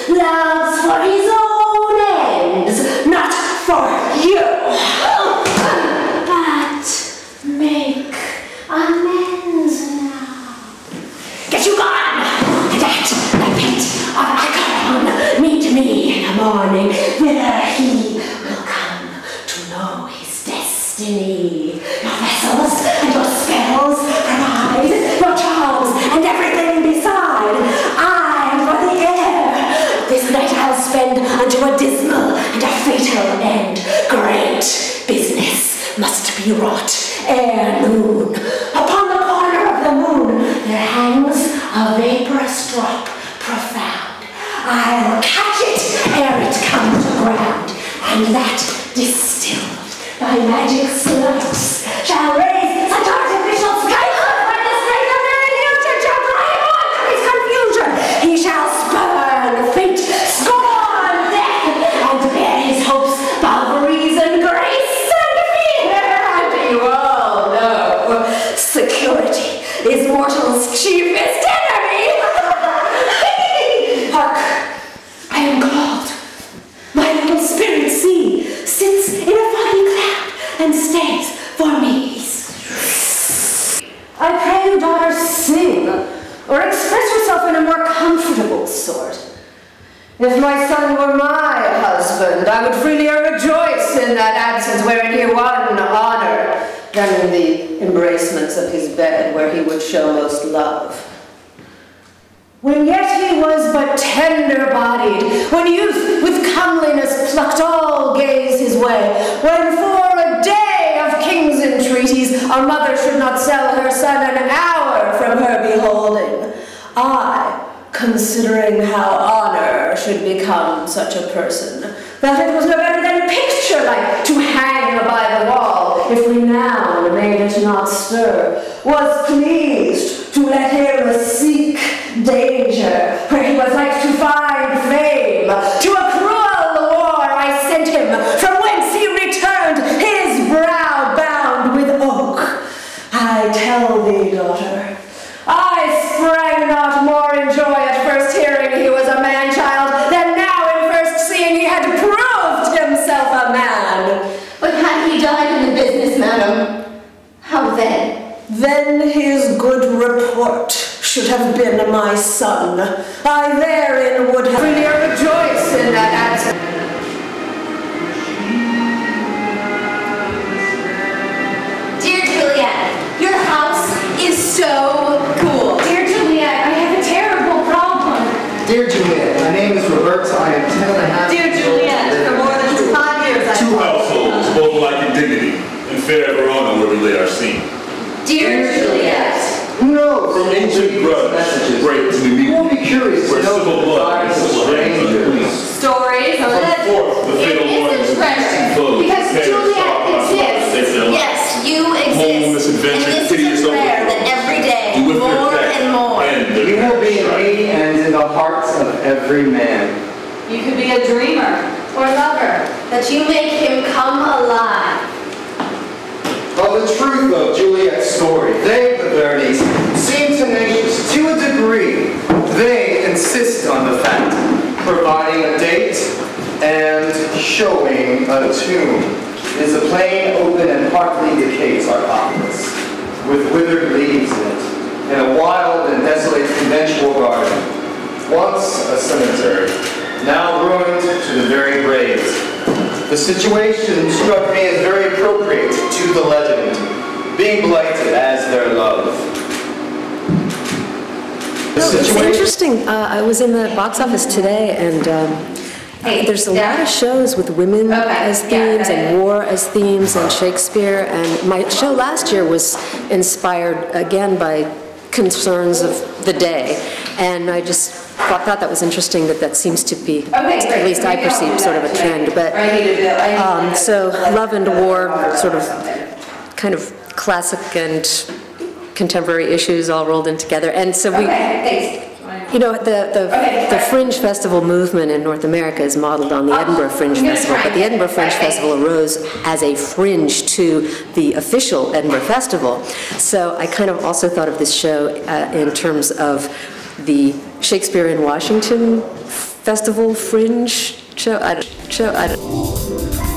loves for his own ends, not for you. But make amends now. Get you gone! And at the pit of Akron, meet me in the morning. There he will come to know his destiny. Your vessels and your spells provide, your charms and everything beside. I for the air. This night I'll spend unto a dismal and a fatal end. Great business must be wrought ere noon. Upon the corner of the moon there hangs a vaporous drop profound. I'll catch it ere it come to ground, and that distilled by magic slugs shall raise such artificial skyhood where the straight under in future shall drive on to his confusion. He shall spurn fate, scorn death, and bear his hopes above reason, grace, and fear. And you all know security is mortal's chiefest enemy. Hark, I am called. My little spirit sea sits in a foggy cloud and stays for me. I pray you, daughter, sing, or express yourself in a more comfortable sort. If my son were my husband, I would freely rejoice in that absence wherein he won honor, than in the embracements of his bed where he would show most love. When yet he was but tender-bodied, when youth with comeliness plucked all gaze his way, when for a day of king's entreaties a mother should not sell her son an hour from her beholding, I, considering how honor should become such a person, that it was no better than picture-like to hang by the wall, if renown made it not stir, was pleased to let him seek danger, where he was like to find fame. To a cruel war I sent him, from whence he returned, his brow bound with oak. I tell thee, daughter, I sprang not more in joy at first hearing he was a man-child, than now in first seeing he had proved himself a man. But had he died in the business, madam, how then? Then his good report should have been my son. I therein would have freely rejoiced in that answer. Dear Juliet, your house is so cool. Dear Juliet, I have a terrible problem. Dear Juliet, my name is Roberta. I am 10 and a half. Dear Juliet, for more than 5 years I've Two households, both alike in dignity, and fair Verona where we lay our scene. Dear Juliet. Who knows? From ancient grudge, break to the You won't be curious where to know civil the blood and desires of civil hands are strangers. Stories From forth the fatal it warnings isn't fresh, because Juliet exists. Yes, you Home, exist. misadventure, And this piteous is a prayer that overflow. every day, Do with your more death and more. and the You will be in right. me and in the hearts of every man. You could be a dreamer or lover, that you make him come alive. Of the truth of Juliet's story, they, the Vernis, seem tenacious to a degree. They insist on the fact, providing a date and showing a tomb is a plain, open, and partly decayed sarcophagus, with withered leaves in it, in a wild and desolate conventual garden, once a cemetery, now ruined to the very graves. The situation struck me as very appropriate to the legend, being blighted as their love. It's interesting. I was in the box office today, and there's a lot of shows with women as themes and war as themes and Shakespeare. And my show last year was inspired again by concerns of the day, and I just thought that was interesting that seems to be, at least I perceive, sort of a trend. But so love and war, sort of kind of classic and contemporary issues all rolled in together. And so we, you know, the Fringe Festival movement in North America is modeled on the Edinburgh Fringe Festival, but the Edinburgh Fringe Festival arose as a fringe to the official Edinburgh Festival. So I kind of also thought of this show in terms of the Shakespeare in Washington festival fringe show. I don't.